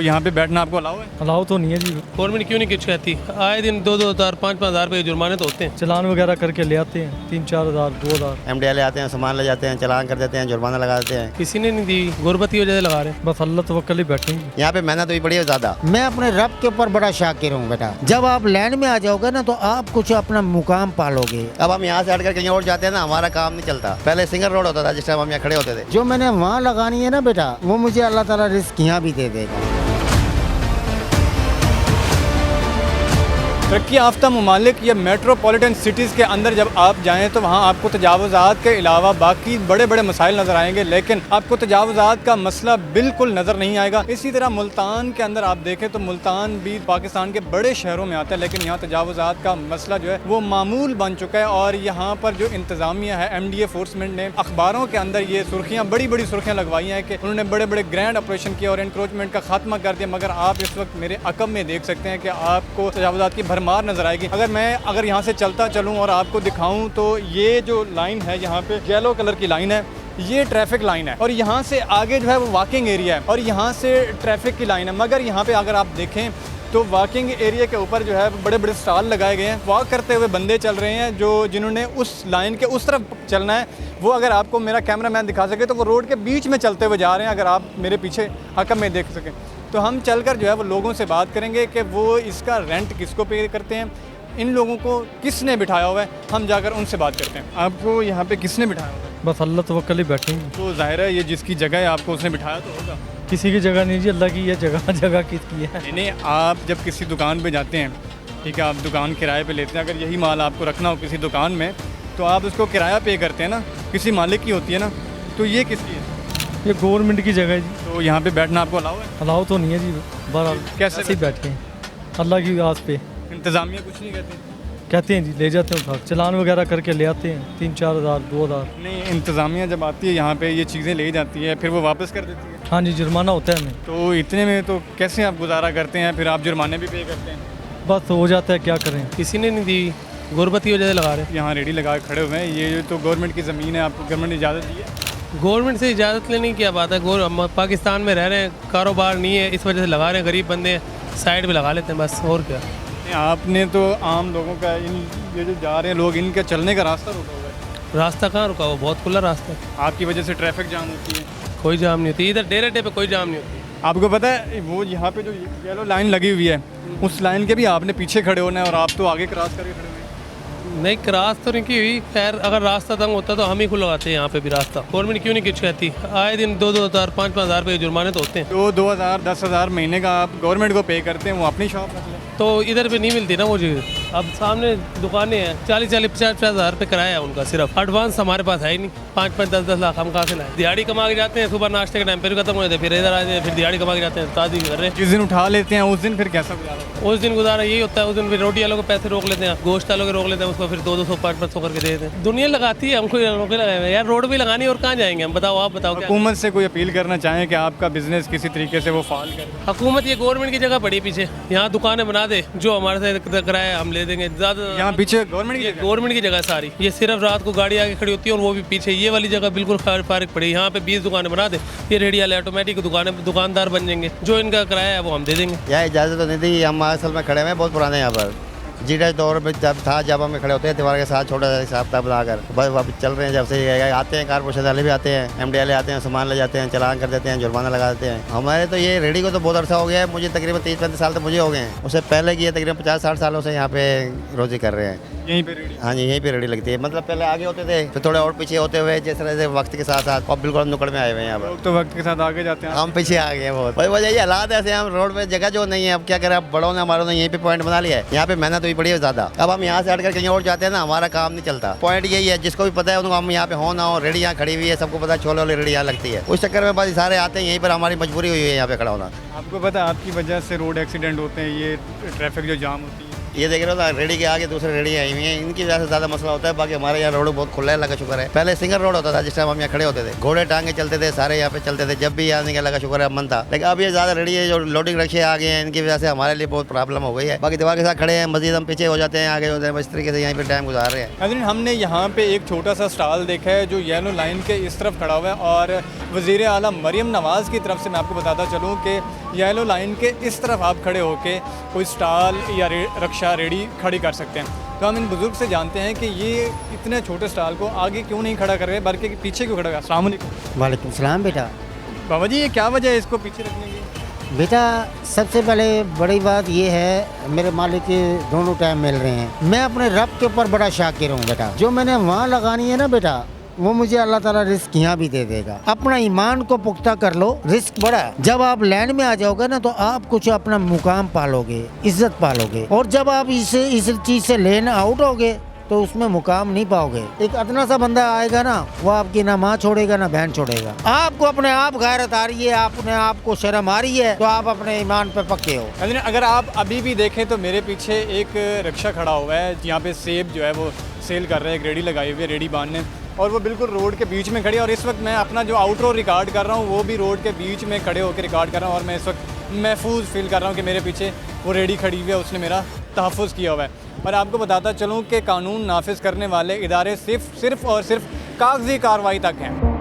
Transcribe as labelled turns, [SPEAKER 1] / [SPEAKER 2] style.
[SPEAKER 1] यहाँ पे बैठना आपको अलाउ है?
[SPEAKER 2] अलाउ तो नहीं है जी।
[SPEAKER 3] गवर्नमेंट क्यों नहीं कुछ कहती? आए दिन 2-2 हज़ार 5-5 हज़ार रुपये जुर्माने तो होते हैं।
[SPEAKER 2] चलान वगैरह करके ले आते हैं 3-4 हज़ार 2 हज़ार।
[SPEAKER 4] MDL आते हैं, सामान ले जाते हैं, चलान कर देते हैं, जुर्माना लगा देते हैं।
[SPEAKER 3] किसी ने नहीं दी, गुर्बत की वजह से लगा रहे हैं।
[SPEAKER 2] बस अल्लाह तवक्कल ही बैठे हैं।
[SPEAKER 4] यहाँ पे मेहनत हुई पड़ी है ज़्यादा।
[SPEAKER 5] मैं अपने रब के ऊपर बड़ा शाकिर हूँ बेटा। जब आप लैंड में आ जाओगे ना तो आप कुछ अपना मुकाम पालोगे।
[SPEAKER 4] अब हम यहाँ से हटकर कहीं और जाते हैं ना, हमारा काम नहीं चलता। पहले सिंगल रोड होता था जिस टाइम हम यहाँ खड़े होते थे।
[SPEAKER 5] जो मैंने वहाँ लगानी है ना बेटा, वो मुझे अल्लाह ताला रिस्क यहाँ भी दे देगा।
[SPEAKER 1] तरक्की याफ्ता ममालिक या मेट्रोपॉलिटन सिटीज़ के अंदर जब आप जाएँ तो वहाँ आपको तजावुज़ात के अलावा बाकी बड़े बड़े मसाइल नज़र आएंगे, लेकिन आपको तजावुज़ात का मसला बिल्कुल नज़र नहीं आएगा। इसी तरह मुल्तान के अंदर आप देखें तो मुल्तान भी पाकिस्तान के बड़े शहरों में आता है, लेकिन यहाँ तजावुज़ात का मसला जो है वो मामूल बन चुका है। और यहाँ पर जो इंतज़ामिया है, MDA फोर्समेंट ने अखबारों के अंदर ये सुर्खियाँ, बड़ी बड़ी सुर्खियाँ लगवाई हैं कि उन्होंने बड़े बड़े ग्रैंड ऑपरेशन किया और इंक्रोचमेंट का खात्मा कर दिया। मगर आप इस वक्त मेरे अकब में देख सकते हैं कि आपको तजावुज़ात की भरमार नज़र आएगी। अगर यहाँ से चलता चलूँ और आपको दिखाऊँ तो ये जो लाइन है, यहाँ पे येलो कलर की लाइन है, ये ट्रैफिक लाइन है और यहाँ से आगे जो है वो वॉकिंग एरिया है और यहाँ से ट्रैफिक की लाइन है। मगर यहाँ पे अगर आप देखें तो वॉकिंग एरिया के ऊपर जो है बड़े बड़े स्टॉल लगाए गए हैं। वॉक करते हुए बंदे चल रहे हैं जिन्होंने उस लाइन के उस तरफ चलना है। वो अगर आपको मेरा कैमरा मैन दिखा सके तो वो रोड के बीच में चलते हुए जा रहे हैं, अगर आप मेरे पीछे हकम में देख सकें। तो हम चलकर जो है वो लोगों से बात करेंगे कि वो इसका रेंट किसको पे करते हैं, इन लोगों को किसने बिठाया हुआ है। हम जाकर उनसे बात करते हैं। आपको यहाँ पे किसने बिठाया हुआ है?
[SPEAKER 2] बस अल्लाह तवक्कल ही बैठे हैं।
[SPEAKER 1] तो जाहिर है ये जिसकी जगह है आपको उसने बिठाया तो होगा।
[SPEAKER 2] किसी की जगह नहीं जी, अल्लाह की ये जगह जगह किसकी है।
[SPEAKER 1] नहीं, आप जब किसी दुकान पे जाते हैं, ठीक है, आप दुकान किराए पे लेते हैं, अगर यही माल आपको रखना हो किसी दुकान में तो आप उसको किराया पे करते हैं ना, किसी मालिक की होती है ना। तो ये किसकी है?
[SPEAKER 2] ये गवर्नमेंट की जगह है जी।
[SPEAKER 1] तो यहाँ पे बैठना आपको अलाउ है?
[SPEAKER 2] अलाउ तो नहीं है जी। बहरहाल
[SPEAKER 1] कैसे
[SPEAKER 2] ऐसे ही बैठे हैं अल्लाह की आस पे।
[SPEAKER 1] इंतज़ामिया कुछ नहीं कहती?
[SPEAKER 2] कहते हैं जी, ले जाते हैं उठा, चलान वगैरह करके ले आते हैं 3-4 हज़ार 2 हज़ार।
[SPEAKER 1] नहीं, इंतज़ामिया जब आती है यहाँ पे ये चीज़ें ले जाती है फिर वो वापस कर देती है।
[SPEAKER 2] हाँ जी, जुर्माना होता है हमें।
[SPEAKER 1] तो इतने में तो कैसे आप गुजारा करते हैं? फिर आप जुर्माने भी पे करते हैं?
[SPEAKER 2] बस हो जाता है, क्या करें।
[SPEAKER 3] किसी ने नहीं दी, गुर्बत की वजह से लगा रहे हैं।
[SPEAKER 1] यहाँ रेडी लगा के खड़े हुए हैं, ये तो गवर्नमेंट की ज़मीन है, आपको गवर्नमेंट ने इजाज़त दी है?
[SPEAKER 3] गवर्नमेंट से इजाज़त लेने की क्या बात है? पाकिस्तान में रह रहे हैं, कारोबार नहीं है, इस वजह से लगा रहे हैं। गरीब बंदे साइड पे लगा लेते हैं बस, और क्या।
[SPEAKER 1] आपने तो आम लोगों का ये जो जा रहे हैं लोग, इनका चलने का रास्ता रुका हुआ है।
[SPEAKER 3] रास्ता कहाँ रुका हुआ? बहुत खुला रास्ता है।
[SPEAKER 1] आपकी वजह से ट्रैफिक जाम होती है?
[SPEAKER 3] कोई जाम नहीं होती इधर, डेरे पे कोई जाम नहीं होती।
[SPEAKER 1] आपको पता है वो यहाँ पे जो येलो लाइन लगी हुई है, उस लाइन के भी आपने पीछे खड़े होना है और आप तो आगे क्रॉस करके खड़े हुए हैं।
[SPEAKER 3] नहीं, क्रॉस तो नहीं की हुई। खैर, अगर रास्ता तंग होता तो हम ही खुद लगाते हैं यहाँ पे भी रास्ता। गवर्नमेंट क्यों नहीं कुछ कहती? आए दिन 2-2 हज़ार 5-5 हज़ार रुपये जुर्माने तो होते हैं।
[SPEAKER 1] तो 2,000 10,000 महीने का आप गवर्नमेंट को पे करते हैं, वो अपनी शॉप रख लें।
[SPEAKER 3] तो इधर पे नहीं मिलती ना वो चीज़। अब सामने दुकानें हैं, 40-40 50-50 हज़ार रुपये किराया है उनका सिर्फ। एडवांस हमारे पास है ही नहीं। 5-5 10-10 लाख हम कहाँ से लाएं? दिहाड़ी कमा के जाते हैं, सुबह नाश्ते के टाइम फिर खत्म हो जाते हैं, फिर इधर आ जाते हैं, फिर दिहाड़ी कमा के जाते हैं, ताज़ी कर रहे हैं।
[SPEAKER 1] जिस दिन उठा लेते हैं उस दिन फिर कैसा गुजारा?
[SPEAKER 3] उस दिन गुजारा यही होता है। उस दिन फिर रोटी वालों को पैसे रोक लेते हैं, गोश्त वालों के रोक लेते हैं, उसको फिर 200 500 करके दे देते हैं। दुनिया लगाती है, हमको रोके लगाए हुए यार। रोड भी लगानी और कहाँ जाएंगे हम? बताओ, आप बताओ।
[SPEAKER 1] हुकूमत से कोई अपील करना चाहें कि आपका बिजनेस किसी तरीके से वो फाल करे?
[SPEAKER 3] हुकूमत ये गवर्नमेंट की जगह पड़ी पीछे, यहाँ दुकानें बना दे, जो हमारे से किराया हम ले देंगे। ज़्यादा
[SPEAKER 1] यहाँ पीछे गवर्नमेंट
[SPEAKER 3] की जगह सारी, ये सिर्फ रात को गाड़ी आगे खड़ी होती है और वो भी पीछे। ये वाली जगह बिल्कुल फारिग पड़ी। यहाँ पे 20 दुकानें बना दे, ये रेडी वाले ऑटोमेटिक दुकानदार बन जाएंगे, जो इनका किराया है वो हम दे देंगे।
[SPEAKER 4] यह इजाज़त तो नहीं दी। हम असल में खड़े हुए हैं बहुत पुराने यहाँ पर। जीडा दौर में जब था, जब हमें खड़े होते हैं दीवार के साथ, छोटा सा हिसाब किताब बनाकर बस वापस चल रहे हैं। जब से आते हैं कारपोरेशन वाले भी आते हैं, MDL आते हैं, सामान ले जाते हैं, चलान कर देते हैं, जुर्माना लगा देते हैं। हमारे तो ये रेडी को तो बहुत अर्सा हो गया है। मुझे तकरीबन 30-35 साल तो मुझे हो गए हैं। उससे पहले की तकरीबन 50-60 सालों से यहाँ पे रोजी कर रहे हैं।
[SPEAKER 1] यहीं पे रेडी?
[SPEAKER 4] हाँ जी, यहीं पे रेडी लगती है। मतलब पहले आगे होते थे, फिर थोड़े और पीछे होते हुए, जिस तरह से वक्त के साथ साथ अब बिल्कुल नुकड़ में आए हुए हैं यहाँ पर।
[SPEAKER 1] लोग तो वक्त के साथ आगे जाते हैं,
[SPEAKER 4] हम पीछे आ गए हैं बहुत। भाई वजह ये हालात ऐसे, हम रोड पे जगह जो नहीं है। अब क्या करें, अब बड़ों ने हमारों ने यहीं पे पॉइंट बना लिया है। यहाँ पे मेहनत हुई पड़ी है ज़्यादा। अब हम यहाँ से हटकर कहीं और जाते हैं ना, हमारा काम नहीं चलता। पॉइंट यही है, जिसको भी पता है उनको, हम यहाँ पे हो ना हो, रेडी यहाँ खड़ी हुई है, सबको पता है छोले वाली रेडी यहाँ लगती है। उस चक्कर में बस सारे आते हैं, यहीं पर हमारी मजबूरी हुई है यहाँ पे खड़ा होना।
[SPEAKER 1] आपको पता है आपकी वजह से रोड एक्सीडेंट होते हैं, ये ट्रैफिक जो जाम होती है।
[SPEAKER 4] ये देख रहे हो ना, रेडी के आगे दूसरे रेडी आई हुई हैं, इनकी वजह से ज़्यादा मसला होता है। बाकी हमारे यहाँ रोड बहुत खुला है, अल्लाह का शुक्र है। पहले सिंगल रोड होता था, जिस टाइम हम यहाँ खड़े होते थे, घोड़े टांगे चलते थे, सारे यहाँ पे चलते थे, जब भी आने का अल्लाह का शुक्र है मन था। लेकिन अब ये ज़्यादा रेडी है, जो लोडिंग रक्शे आ गए हैं, इनकी वजह से हमारे लिए बहुत प्रॉब्लम हो गई है। बाकी दीवार के साथ खड़े हैं, मस्जिद हम पीछे हो जाते हैं, आगे होते हैं, इस तरीके से यहीं पर टाइम गुजार रहे हैं।
[SPEAKER 1] नाज़रीन, हमने यहाँ पे एक छोटा सा स्टॉल देखा है जो येलो लाइन के इस तरफ खड़ा हुआ है, और वज़ीर आला मरियम नवाज़ की तरफ से मैं आपको बताता चलूँ कि येलो लाइन के इस तरफ आप खड़े होके कोई स्टॉल या रक्षा रेडी खड़ी कर सकते हैं। तो हम इन बुज़ुर्ग से जानते हैं कि ये इतने छोटे स्टॉल को आगे क्यों नहीं खड़ा कर रहे, बल्कि पीछे क्यों खड़ा कर। अस्सलाम वालेकुम।
[SPEAKER 5] वालेकुम सलाम बेटा।
[SPEAKER 1] बाबा जी, ये क्या वजह है इसको पीछे रखने की?
[SPEAKER 5] बेटा सबसे पहले बड़ी बात ये है, मेरे मालिक के दोनों टाइम मिल रहे हैं। मैं अपने रब के ऊपर बड़ा शाकिर हूँ बेटा। जो मैंने वहाँ लगानी है ना बेटा, वो मुझे अल्लाह ताला रिस्क यहाँ भी दे देगा। अपना ईमान को पुख्ता कर लो, रिस्क बड़ा है। जब आप लैंड में आ जाओगे ना, तो आप कुछ अपना मुकाम पालोगे, इज्जत पालोगे। और जब आप इस चीज़ से लेन आउट होगे तो उसमें मुकाम नहीं पाओगे। एक अदना सा बंदा आएगा ना, वो आपकी ना माँ छोड़ेगा ना बहन छोड़ेगा। आपको अपने आप गैरत आ रही है, अपने आप को शर्म आ रही है, तो आप अपने ईमान पे पक्के हो।
[SPEAKER 1] अगर आप अभी भी देखें तो मेरे पीछे एक रिक्शा खड़ा हुआ है, यहाँ पे सेब जो है वो सेल कर रहे हैं, एक रेडी लगाई हुई है, रेडी बांधने, और वो बिल्कुल रोड के बीच में खड़ी है। और इस वक्त मैं अपना जो आउटरो रिकॉर्ड कर रहा हूँ, वो भी रोड के बीच में खड़े होकर रिकॉर्ड कर रहा हूँ। और मैं इस वक्त महफूज फील कर रहा हूँ कि मेरे पीछे वो रेडी खड़ी हुई है, उसने मेरा तहफ़्फ़ुज़ किया हुआ है। और आपको बताता चलूँ कि कानून नाफिज करने वाले इदारे सिर्फ़ और सिर्फ कागजी कार्रवाई तक हैं।